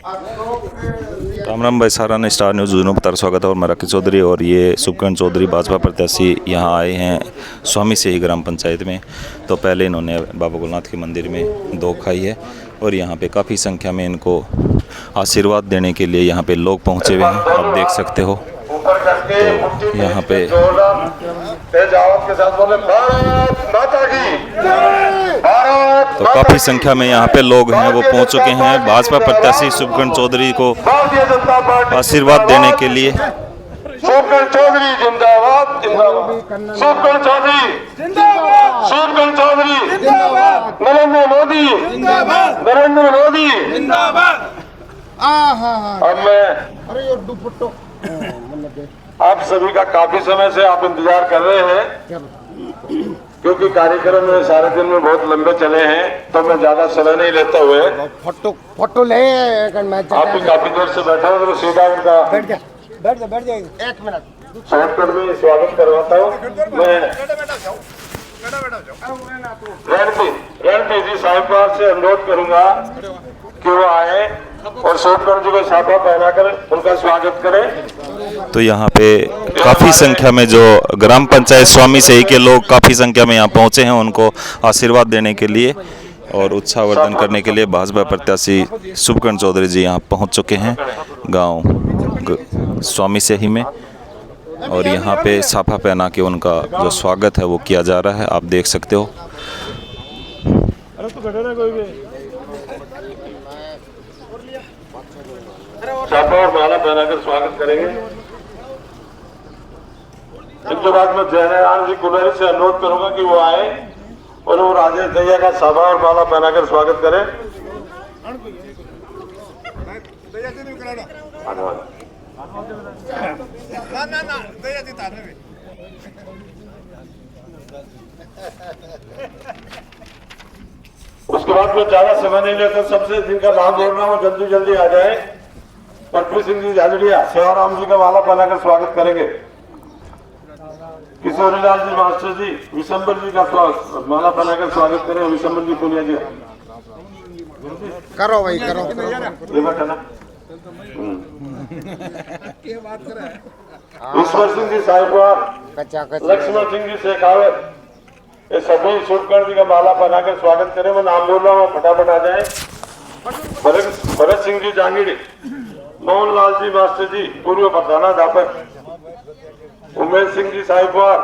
राम राम भाई सारा ने स्टार न्यूज़ जूनों पर स्वागत है। और मैं राकेश चौधरी और ये सुखकर्ण चौधरी भाजपा प्रत्याशी यहाँ आए हैं स्वामी से ही ग्राम पंचायत में। तो पहले इन्होंने बाबा गोलनाथ के मंदिर में दो खाई है और यहाँ पे काफ़ी संख्या में इनको आशीर्वाद देने के लिए यहाँ पे लोग पहुँचे हुए हैं, आप देख सकते हो। तो यहाँ पे तो काफ़ी संख्या में यहाँ पे लोग हैं वो पहुँच चुके हैं भाजपा प्रत्याशी सुखकर्ण चौधरी को आशीर्वाद देने के लिए। सुखकर्ण चौधरी जिंदाबाद जिंदाबाद, सुखकर्ण चौधरी जिंदाबाद, सुखकर्ण चौधरी जिंदाबाद, नरेंद्र मोदी जिंदाबाद, नरेंद्र मोदी जिंदाबाद। अब मैं आप सभी का काफी समय से आप इंतजार कर रहे हैं क्योंकि कार्यक्रम में सारे दिन में बहुत लंबे चले हैं, तो मैं ज्यादा समय नहीं लेते हुए फोटो ले आप भी काफी देर से बैठा हूँ, तो सीधा उनका बैठ जाए 1 मिनट शॉर्टकट में स्वागत करवाता हूँ। मैं रणपी जी साहिब से अनुरोध करूंगा कि वो आए और सुखकर्ण जी को साफा पहनाकर उनका स्वागत करें। तो यहाँ पे काफ़ी संख्या में जो ग्राम पंचायत स्वामी से ही के लोग काफ़ी संख्या में यहाँ पहुँचे हैं उनको आशीर्वाद देने के लिए और उत्साहवर्धन करने के लिए भाजपा प्रत्याशी सुखकर्ण चौधरी जी यहाँ पहुँच चुके हैं गांव स्वामी से ही में। और यहाँ पे साफा पहना के उनका जो स्वागत है वो किया जा रहा है, आप देख सकते हो। साफा और माला पहनाकर स्वागत करेंगे। इसके बाद मैं जयराम जी कुलहरी से अनुरोध करूंगा कि वो आए और वो राजेश दैया का साफा और माला पहनाकर स्वागत करें। उसके बाद में ज्यादा समय नहीं लेता, सबसे जिनका नाम बोल रहा हूँ जल्दी जल्दी आ जाए। पटवी सिंह जी झालड़िया सेवाराम जी का माला पहनाकर स्वागत करेंगे। किशोरीलाल जी मास्टर जी विशंबर जी का माला पहनाकर स्वागत करें। विशंबर जी पुनिया जी करो भाई करो ये बैठा ना। ईश्वर सिंह जी साहिबवार, लक्ष्मण सिंह जी शेखावत, ये सभी सुखकर्ण जी का माला पहनाकर स्वागत करें। मैं नाम बोल रहा हूँ, फटाफट आ जाए। भरत सिंह जी जांगीड़ी, मोहन लाल जी मास्टर जी पूर्व प्रधानाध्यापक, उमेश सिंह जी साहिबवार,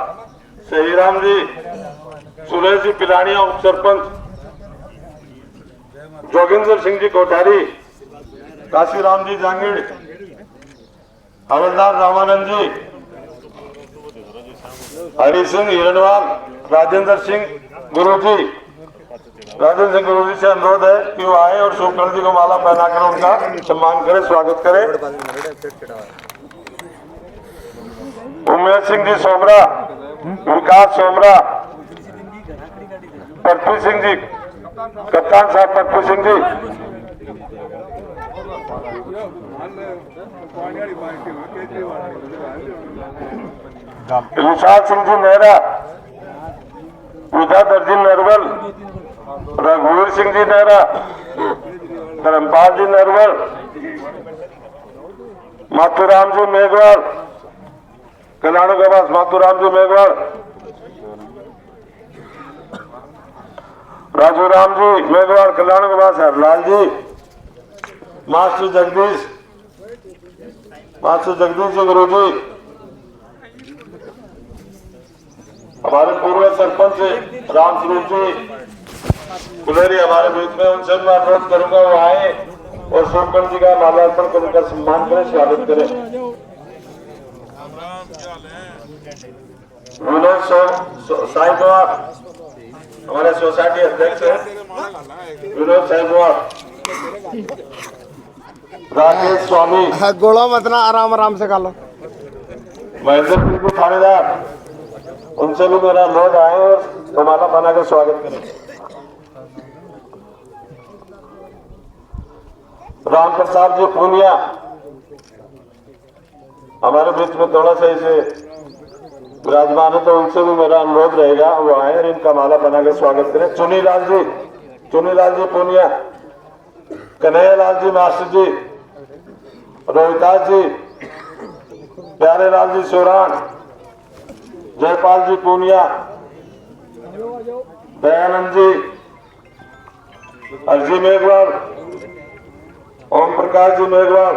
सहीराम जी, सुरेश जी पिलानिया उप सरपंच, जोगिंदर सिंह जी कोठारी, काशीराम जी जांगीड़, हवलदार रामानंद जी, हरि सिंह हिरणवाल, राजेंद्र सिंह गुरु जी से अनुरोध है कि वो आए और सुखकर्ण जी को माला पहनाकर उनका सम्मान करें, स्वागत करें। उमेश सिंह जी सोमरा, विकास सोमरा, पटवी सिंह जी, कप्तान साहब पटवी सिंह जी, विशाल सिंह जी नेहरा, विद्याधर जी नरवल, रघुवीर सिंह जी नेहरा, धर्मपाल जी नरवल, माथुराम जी मेघवाल, कल्याण के पास माथुराम जी मेघवाल, राजू राम जी मेघवाल, कल्याण के पास हरलाल जी, मास्टर जगदीश जी गुरु जी, हमारे पूर्व सरपंच राम स्वरूप जी कुलहरी हमारे बीच में, उनसे मैं अनुरोध करूंगा वो आए और सुखकर्ण जी का माल्यार्पण कर उनका सम्मान करें, स्वागत करें। विनोद साहिबवार हमारे सोसाइटी अध्यक्ष है, विनोद साहिबवार, राकेश स्वामी, गोला मत ना, आराम आराम से खा लो। महेंद्र सिंह जी थानेदार, उनसे भी मेरा अनुरोध आए और माला बनाकर स्वागत करें। राम प्रसाद जी पूनिया हमारे बीच में थोड़ा सा इसे विराजमान है, तो उनसे भी मेरा अनुरोध रहेगा वो आए और इनका माला बनाकर स्वागत करें। चुनीलाल जी पूनिया, कन्हैयालाल जी मास्टर जी, रोहितास जी, प्यारे लाल जी सोरान, जयपाल जी पूनिया, दयानंद जी, अर्जी मेघवाल, ओम प्रकाश जी मेघवाल,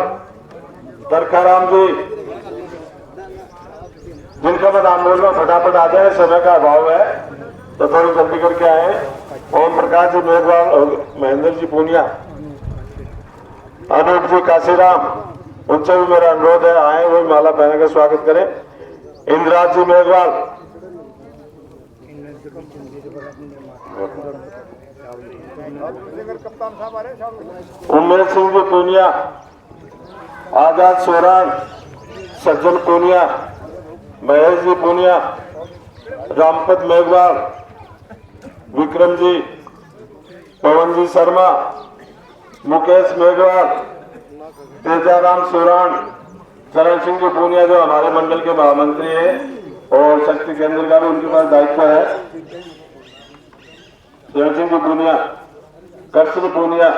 दरखाराम जी, जिनका मैं नाम बोल रहा हूँ फटाफट आ जाए, समय का अभाव है तो थोड़ी जल्दी करके आए। ओम प्रकाश जी मेघवाल और महेंद्र जी पूनिया, अनूप जी काशीराम, उनसे भी मेरा अनुरोध है आए, वो माला पहना कर स्वागत करें। इंद्राज जी मेघवाल, उमेश सिंह जी पूनिया, आजाद सोरान, सज्जन पूनिया, महेश जी पूनिया, रामपत मेघवाल, विक्रम जी, पवन जी शर्मा, मुकेश मेघवाल, तेजाराम सोरान, चरण सिंह जी पूनिया जो हमारे मंडल के महामंत्री हैं और शक्ति केंद्र का भी उनके पास दायित्व है। चरण सिंह जी पूनिया, कर्षण पूनिया,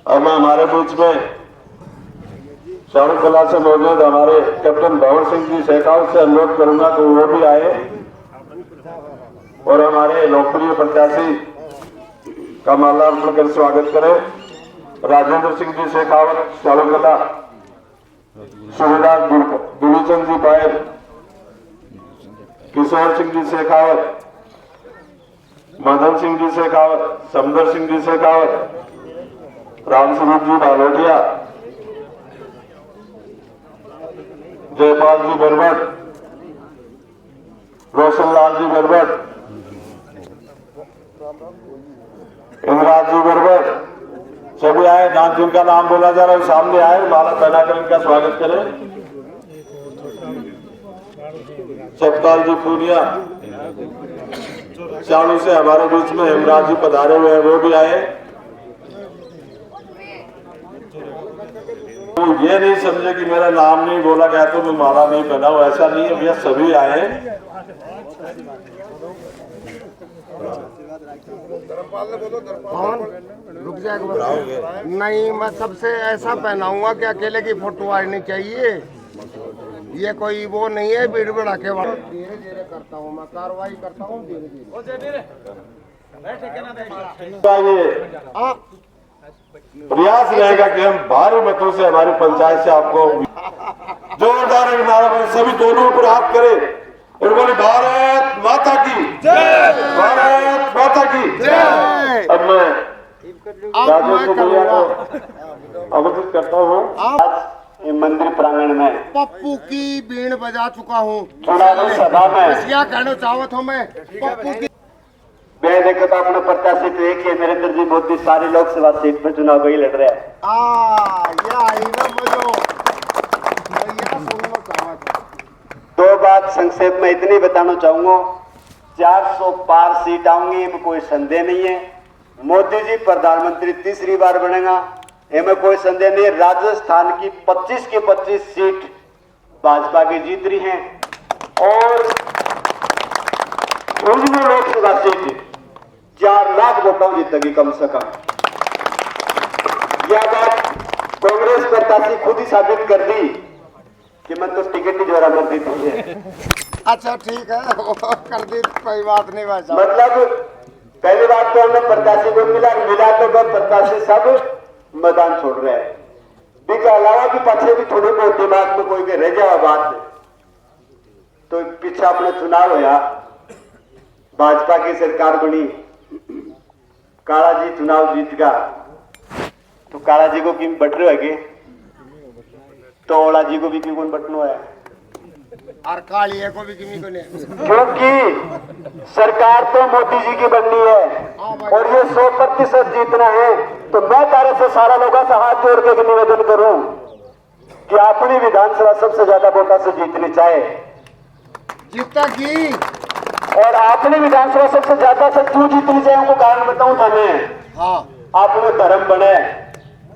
अब मैं हमारे बीच में शाहरुख कला से मौजूद हमारे कैप्टन भवन सिंह जी शेखावत से अनुरोध करूंगा कि वो भी आए और हमारे लोकप्रिय प्रत्याशी का माला अर्पण कर स्वागत करें। राजेंद्र सिंह जी शेखावत शाहरुख कला, सुबेदार दुलीचंद जी पायल, किशोर सिंह जी शेखावत, मदन सिंह जी शेखावत, समदर सिंह जी शेखावत, राम स्वरूप जी भालोटिया, जयपाल जी बरबट, रोशन लाल जी बरबट, इंद्राज जी बरबट, सभी आए। जहां जिनका नाम बोला जा रहा है सामने आए, माला पहनाकर इनका स्वागत करें। सतपाल जी पूनिया, चालू से हमारे बीच में हेमराज जी पधारे हुए हैं, वो भी आए। तो ये नहीं समझे कि मेरा नाम नहीं बोला गया तो मैं माला नहीं पहना हूं, ऐसा नहीं है भैया, सभी आए। कौन रुक जाएगा? नहीं, मैं सबसे ऐसा पहनाऊंगा कि अकेले की फोटो आनी चाहिए। ये कोई वो नहीं है भीड़ भड़ा के वाला। धीरे धीरे करता हूँ मैं, कार्रवाई करता हूँ धीरे धीरे। प्रयास रहेगा कि हम भारी मतों से हमारी पंचायत से आपको जोरदार एक नारा बने, सभी दोनों ऊपर हाथ करें और बोले भारत माता की जय, भारत माता की जय। अब मैं राजेश भैया को अवगत करता हूँ। मंदिर प्रांगण में पप्पू की बीण बजा चुका हूँ। चुनावी सभा में क्या कहना चाहत हूँ मैं? पप्पू की मैं देखो तो अपने प्रत्याशी तो एक ही है, नरेंद्र जी मोदी सारी लोकसभा सीट पर चुनाव वही लड़ रहे हैं। ये आई ना मजो, सुनना चाहत। दो बात संक्षेप में इतनी बताना चाहूंगा, 400 पार सीट आऊंगी, इनमें कोई संदेह नहीं है। मोदी जी प्रधानमंत्री तीसरी बार बनेगा, इनमें कोई संदेह नहीं है। राजस्थान की 25 की 25 सीट भाजपा की जीत रही हैं और उनमें लोकसभा सीट 4 लाख वोटों जीतेगी कम से कम। यह बात कांग्रेस प्रत्याशी खुद ही साबित कर दी कि मैं तो टिकट ही द्वारा मत दी थी। अच्छा ठीक है, कर दी, कोई बात नहीं भाई। मतलब पहली बात तो हमें प्रत्याशी को मिला तो प्रत्याशी सब मैदान छोड़ रहे हैं। इसके अलावा भी पीछे भी थोड़ी बहुत दिमाग में कोई रह जाए बात, तो पीछे अपने चुनाव होया, भाजपा की सरकार बनी, काला जी चुनाव जीत गया, तो काला जी को क्यों बट रहे है, तो ओला जी को भी क्यों कौन बटनो है, और कालिया को भी किमी को नहीं, क्योंकि सरकार तो मोदी जी की बननी है और ये 100% जीतना है। तो मैं तारे से सारा लोगों से हाथ जोड़ के निवेदन करूं कि अपनी विधानसभा सबसे ज्यादा वोटा से जीतनी चाहिए, जीतेगी। और अपनी विधानसभा सबसे ज्यादा से क्यों जीतनी चाहिए उनको कारण बताऊं तुम्हें। हाँ, आपने धर्म बने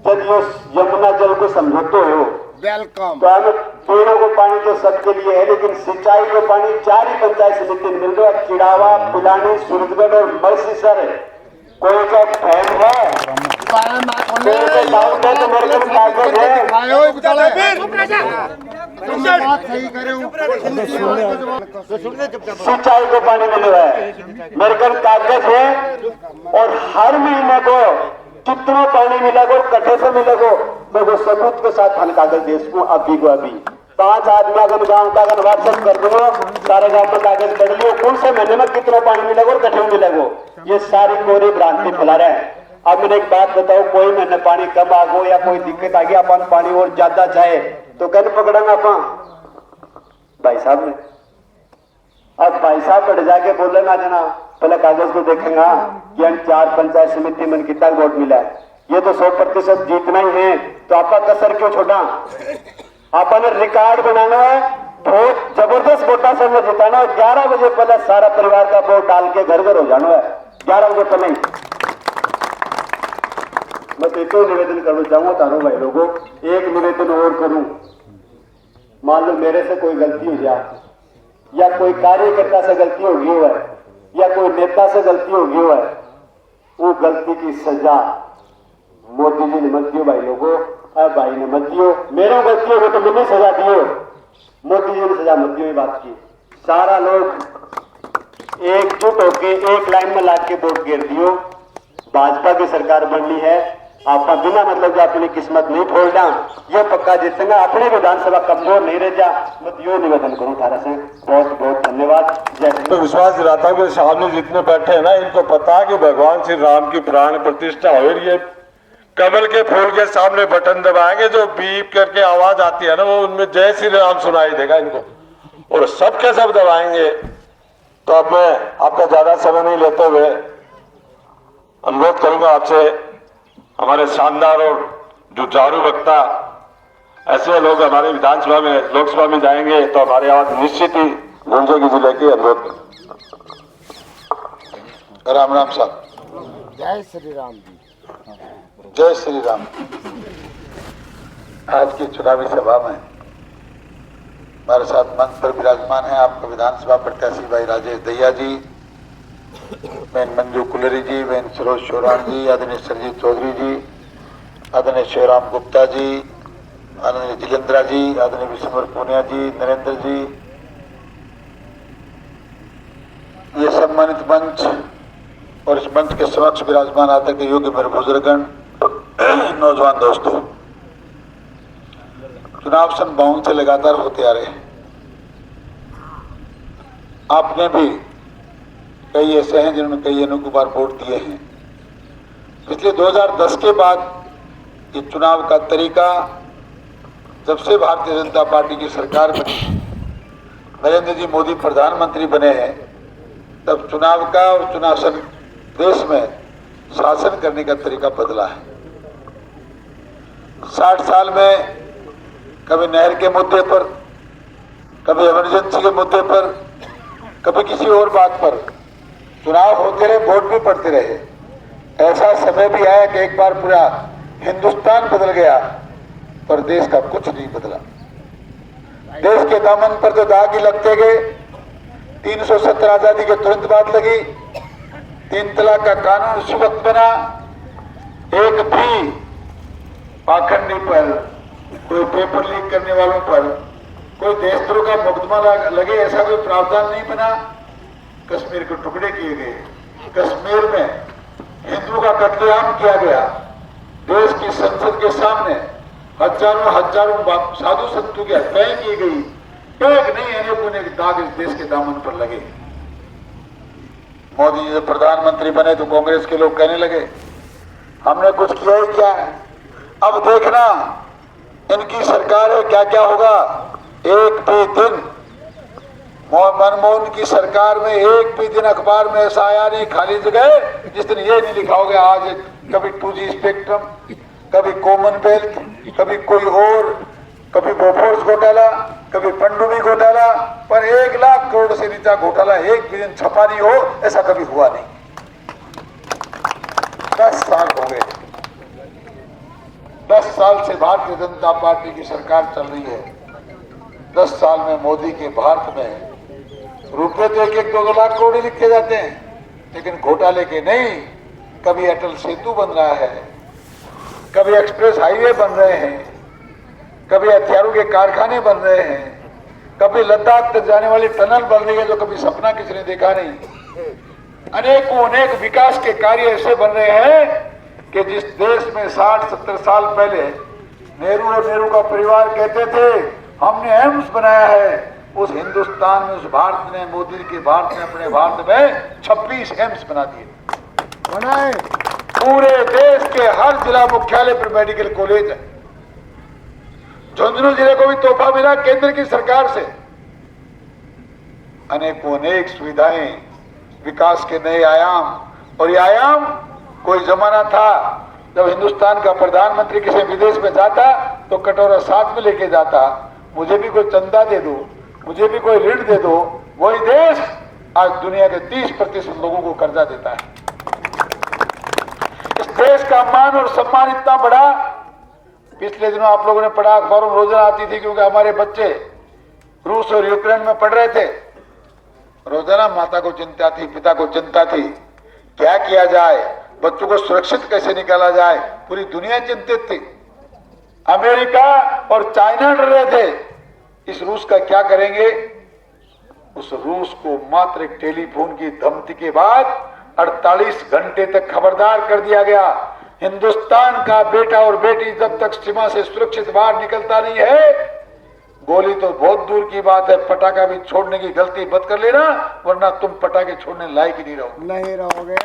जब ये यमुना जल को समझौते हो, वेलकम। तो हमें पेड़ों को पानी तो सबके लिए है, लेकिन सिंचाई को पानी 4 ही पंचायत समिति मिल रहा है, चिड़ावा, पिलानी, सूरजगढ़ और मलसीसर कोई का फैन है, कोई का साउंड है तो मेरे को कागज है। बात सही करे सिंचाई को पानी मिला है, मेरे को कागज है और हर महीने को कितना पानी मिलेगा और कट्ठे से मिलेगा मैं वो सबूत के साथ हम कागज दे सकूं अभी को अभी। 5 आदमी अगर गाँव का अगर व्हाट्सएप कर दो सारे गाँव में कागज कर लियो कौन से महीने में कितना पानी मिलेगा और कट्ठे में मिलेगा, ये सारी कोरी भ्रांति फैला रहे हैं। अब मैंने एक बात बताओ, कोई महीने पानी कम आ गो या कोई दिक्कत आ गई अपन पानी और ज्यादा चाहे तो कहने पकड़ेंगे अपन भाई साहब ने। अब भाई साहब बैठ जाके बोले ना जना पहले कागज को देखेंगे कि हम 4 पंचायत समिति में कितना वोट मिला है, ये तो 100% जीतना ही है तो आपका कसर क्यों छोड़ा। आपने रिकॉर्ड बनाना है, वोट जबरदस्त वोटा से जिताना है। 11 बजे पहले सारा परिवार का वोट डाल के घर घर हो जाना है 11 बजे पहले ही। मैं तो एक निवेदन करना चाहूंगा तारो भाई लोगों, एक निवेदन और करूं, मान लो मेरे से कोई गलती हो जाए या कोई कार्यकर्ता से गलती हो गई है या कोई नेता से गलती हो गई है, वो गलती की सजा मोदी जी ने मत दियो भाई लोगों, अब भाई ने मत दियो, मेरे गलती हो तो मैंने सजा दियो, मोदी जी ने सजा मत दियो। ये बात की सारा लोग एकजुट होके एक लाइन में लाग के वोट गिर दियो, भाजपा की सरकार बननी है। आप बिना मतलब जो अपनी किस्मत नहीं फोड़ना, ये पक्का जीतेगा, अपने विधानसभा कमजोर नहीं रह जा। मैं यो निवेदन करूं थारा से, बहुत बहुत धन्यवाद। जय हिंद। तो विश्वास दिलाता हूं कि सामने जितने बैठे हैं ना, इनको पता है कि भगवान श्री राम की प्राण प्रतिष्ठा हो रही है। कमल के फूल के सामने बटन दबाएंगे, जो बीप करके आवाज आती है ना, वो उनमें जय श्री राम सुनाई देगा इनको, और सबके सब दबाएंगे। तो अब मैं आपका ज्यादा समय नहीं लेते हुए अनुरोध करूंगा आपसे, हमारे शानदार और जुझारू वक्ता ऐसे लोग हमारे विधानसभा में लोकसभा में जाएंगे तो हमारी आवाज निश्चित ही गूंजेगी जिले की। अनुरोध। राम राम साहब। जय श्री राम जी। जय श्री राम। आज की चुनावी सभा में हमारे साथ मंच पर विराजमान है आपका विधानसभा प्रत्याशी भाई राजेश दहिया जी, बहन मंजू कुलरी जी, बहन सरोज शोराम जी, आदरणीय सरजीत चौधरी जी, आदरणीय शिवराम गुप्ता जी, आदरणीय जिलेंद्रा जी, आदरणीय विश्वम्बर पूनिया जी, नरेंद्र जी, ये सम्मानित मंच और इस मंच के समक्ष विराजमान आदर के योग्य मेरे बुजुर्गगण, नौजवान दोस्तों, चुनाव सन 52 से लगातार होते आ रहे हैं। आपने भी कई ऐसे हैं जिन्होंने कई अनेकों बार वोट दिए हैं। पिछले 2010 के बाद ये चुनाव का तरीका, जब से भारतीय जनता पार्टी की सरकार बनी, नरेंद्र जी मोदी प्रधानमंत्री बने हैं, तब चुनाव का और चुनाव सन देश में शासन करने का तरीका बदला है। 60 साल में कभी नहर के मुद्दे पर, कभी इमरजेंसी के मुद्दे पर, कभी किसी और बात पर चुनाव होते रहे, वोट भी पड़ते रहे। ऐसा समय भी आया कि एक बार पूरा हिंदुस्तान बदल गया, पर देश का कुछ नहीं बदला। देश के दामन पर तो दाग ही लगते गए। 370 आजादी के तुरंत बाद लगी, 3 तलाक का कानून उसी वक्त बना, एक भी पाखंडी पर, कोई पेपर लीक करने वालों पर, कोई देशद्रोह का मुकदमा लगे, ऐसा कोई प्रावधान नहीं बना। कश्मीर के टुकड़े किए गए, कश्मीर में हिंदुओं का कत्लेआम किया गया, देश की संसद के सामने हजारों साधु संतों की हत्याएं की गई। एक नहीं अनेकों दाग इस देश के दामन पर लगे। मोदी जी जब प्रधानमंत्री बने तो कांग्रेस के लोग कहने लगे हमने कुछ किया ही क्या है, अब देखना इनकी सरकार है क्या क्या होगा। एक भी दिन मनमोहन की सरकार में एक भी दिन अखबार में ऐसा आया नहीं खाली जगह जिस दिन ये नहीं लिखा होगा आज कभी 2G स्पेक्ट्रम, कभी कॉमनवेल्थ, कभी कोई और, कभी बोफोर्स घोटाला, कभी पनडुब्बी घोटाला, पर 1 लाख करोड़ से नीचा घोटाला एक भी दिन छपा नहीं हो, ऐसा कभी हुआ नहीं। 10 साल हो गए, 10 साल से भारतीय जनता पार्टी की सरकार चल रही है। 10 साल में मोदी के भारत में रुपए तो 1-2 लाख करोड़ लिखे जाते हैं, लेकिन घोटाले के नहीं, कभी अटल सेतु बन रहा है, कभी एक्सप्रेस हाईवे बन रहे हैं, कभी हथियारों के कारखाने बन रहे हैं, कभी लद्दाख तक जाने वाली टनल बन रही है जो कभी सपना किसी ने देखा नहीं। अनेकों अनेक विकास के कार्य ऐसे बन रहे हैं कि जिस देश में 60-70 साल पहले नेहरू और नेहरू का परिवार कहते थे हमने एम्स बनाया है, उस हिंदुस्तान में, उस भारत ने, मोदी के भारत ने अपने भारत में 26 एम्स बना दिए बनाए। पूरे देश के हर जिला मुख्यालय पर मेडिकल कॉलेज है। झुंझुनू जिले को भी तोहफा मिला केंद्र की सरकार से। अनेकों अनेक सुविधाएं, विकास के नए आयाम। और ये आयाम, कोई जमाना था जब हिंदुस्तान का प्रधानमंत्री किसी विदेश में जाता तो कटोरा साथ में लेके जाता, मुझे भी कोई चंदा दे दो, मुझे भी कोई ऋण दे दो। वही देश आज दुनिया के 30% लोगों को कर्जा देता है। इस देश का मान और सम्मान इतना बढ़ा, पिछले दिनों आप लोगों ने पढ़ा, अखबारों में रोजाना आती थी, क्योंकि हमारे बच्चे रूस और यूक्रेन में पढ़ रहे थे। रोजाना माता को चिंता थी, पिता को चिंता थी, क्या किया जाए, बच्चों को सुरक्षित कैसे निकाला जाए, पूरी दुनिया चिंतित थी। अमेरिका और चाइना डर रहे थे, इस रूस का क्या करेंगे। उस रूस को मात्र एक टेलीफोन की धमकी के बाद 48 घंटे तक खबरदार कर दिया गया। हिंदुस्तान का बेटा और बेटी जब तक सीमा से सुरक्षित बाहर निकलता नहीं है, गोली तो बहुत दूर की बात है, पटाखा भी छोड़ने की गलती मत कर लेना, वरना तुम पटाखे छोड़ने लायक ही नहीं रहोगे।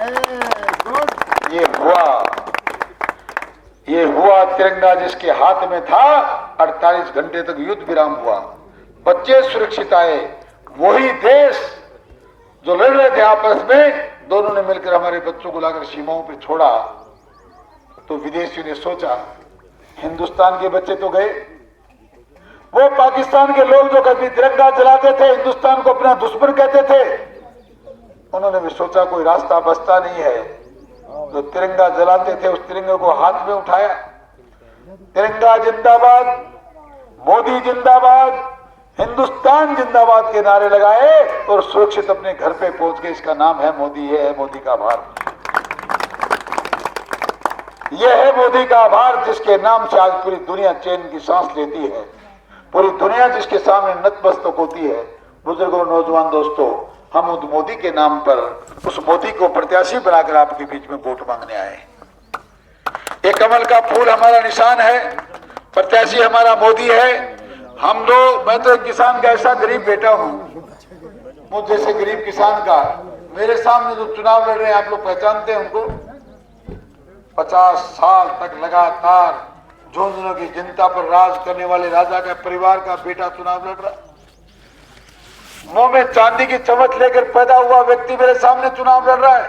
ये हुआ तिरंगा जिसके हाथ में था, 48 घंटे तक युद्ध विराम हुआ, बच्चे सुरक्षित आए। वही देश जो लड़ रहे थे आपस में, दोनों ने मिलकर हमारे बच्चों को लाकर सीमाओं पे छोड़ा। तो विदेशियों ने सोचा हिंदुस्तान के बच्चे तो गए, वो पाकिस्तान के लोग जो कभी तिरंगा जलाते थे, हिंदुस्तान को अपना दुश्मन कहते थे, उन्होंने भी सोचा कोई रास्ता बचता नहीं है। जो तिरंगा जलाते थे उस तिरंगे को हाथ में उठाया, तिरंगा जिंदाबाद, मोदी जिंदाबाद, हिंदुस्तान जिंदाबाद के नारे लगाए और सुरक्षित अपने घर पे पहुंच गए। इसका नाम है मोदी। ये है मोदी का भारत, यह है मोदी का भारत, जिसके नाम से आज पूरी दुनिया चैन की सांस लेती है, पूरी दुनिया जिसके सामने नतमस्तक होती है। बुजुर्गों, नौजवान दोस्तों, हम उस मोदी के नाम पर, उस मोदी को प्रत्याशी बनाकर आपके बीच में वोट मांगने आए। ये कमल का फूल हमारा निशान है, प्रत्याशी हमारा मोदी है। हम लोग, मैं तो एक किसान का ऐसा गरीब बेटा हूं, मुझ जैसे गरीब किसान का, मेरे सामने जो चुनाव लड़ रहे हैं, आप लोग पहचानते हैं उनको। 50 साल तक लगातार झुंझुनू की जनता पर राज करने वाले राजा का परिवार का बेटा चुनाव लड़ रहा है। मुंह में चांदी की चम्मच लेकर पैदा हुआ व्यक्ति मेरे सामने चुनाव लड़ रहा है।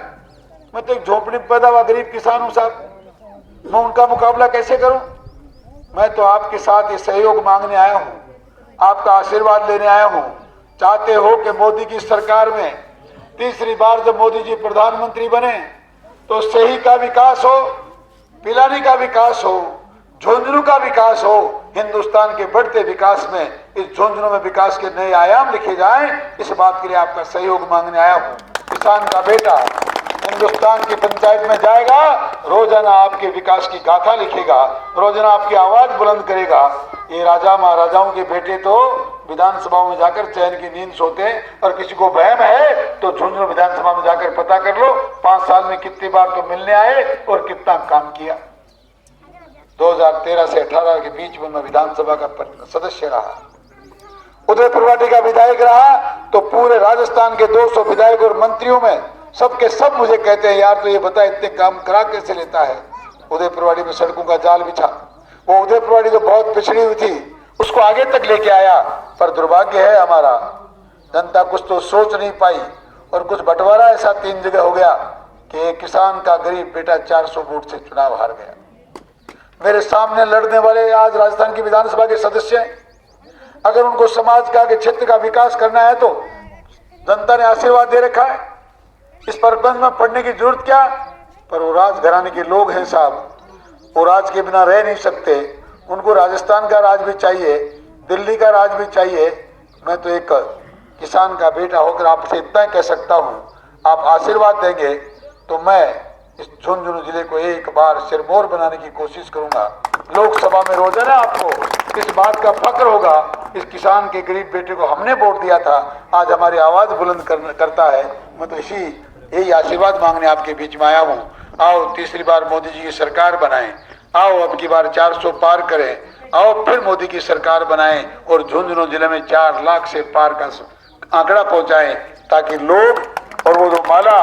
मैं तो एक झोपड़ी में पैदा हुआ गरीब किसान हूं साहब, मैं उनका मुकाबला कैसे करूं। मैं तो आपके साथ ये सहयोग मांगने आया हूं, आपका आशीर्वाद लेने आया हूं। चाहते हो कि मोदी की सरकार में तीसरी बार जब मोदी जी प्रधानमंत्री बने तो सही का विकास हो, पिलानी का विकास हो, झुंझुनू का विकास हो। हिंदुस्तान के बढ़ते विकास में इस झुंझुनू में विकास के नए आयाम लिखे जाएं, इस बात के लिए आपका सहयोग मांगने आया हूं। किसान का बेटा हिंदुस्तान की पंचायत में जाएगा, रोजाना आपके विकास की गाथा लिखेगा, रोजाना आपकी आवाज बुलंद करेगा। ये राजा महाराजाओं के बेटे तो विधानसभाओं में जाकर चैन की नींद सोते हैं, और किसी को वहम है तो झुंझुनू विधानसभा में जाकर पता कर लो 5 साल में कितनी बार तो मिलने आए और कितना काम किया। 2013 से 18 के बीच में मैं विधानसभा का सदस्य रहा, उदयपुर वाटी का विधायक रहा। तो पूरे राजस्थान के 200 विधायक और मंत्रियों में सबके सब मुझे कहते हैं, यार तो ये बता इतने काम करा कैसे लेता है। उदयपुर वाटी में सड़कों का जाल बिछा, वो उदयपुर वाटी जो बहुत पिछड़ी हुई थी उसको आगे तक लेके आया। पर दुर्भाग्य है हमारा, जनता कुछ तो सोच नहीं पाई, और कुछ बंटवारा ऐसा 3 जगह हो गया कि किसान का गरीब बेटा 400 वोट से चुनाव हार गया। मेरे सामने लड़ने वाले आज राजस्थान की विधानसभा के सदस्य हैं। अगर उनको समाज का, क्षेत्र का विकास करना है तो जनता ने आशीर्वाद दे रखा है, इस प्रबंध में पढ़ने की जरूरत क्या। पर वो राजघराने के लोग हैं साहब, वो राज के बिना रह नहीं सकते। उनको राजस्थान का राज भी चाहिए, दिल्ली का राज भी चाहिए। मैं तो एक किसान का बेटा होकर आपसे इतना ही कह सकता हूँ, आप आशीर्वाद देंगे तो मैं इस झुंझुनू जिले को एक बार सिरमौर बनाने की कोशिश करूंगा। लोकसभा में रोजाना आपको इस बात का फक्र होगा, इस किसान के गरीब बेटे को हमने वोट दिया था, आज हमारी आवाज बुलंद करता है। मैं तो यही आशीर्वाद मांगने आपके बीच में आया हूँ। आओ तीसरी बार मोदी जी की सरकार बनाएं, आओ अब की बार 400 पार करें, आओ फिर मोदी की सरकार बनाएं और झुंझुनू जिले में 4 लाख से पार का आंकड़ा पहुंचाएं, ताकि लोग और वो जो माला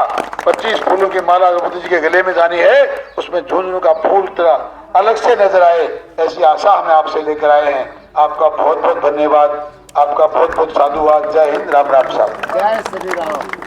25 फूलों की माला मोदी जी के गले में जानी है, उसमें झुंझुनू का फूल तरह अलग से नजर आए, ऐसी आशा हमें आपसे लेकर आए हैं। आपका बहुत बहुत धन्यवाद, आपका बहुत बहुत साधुवाद। जय हिंद, राम राम साहब। जय श्री राम।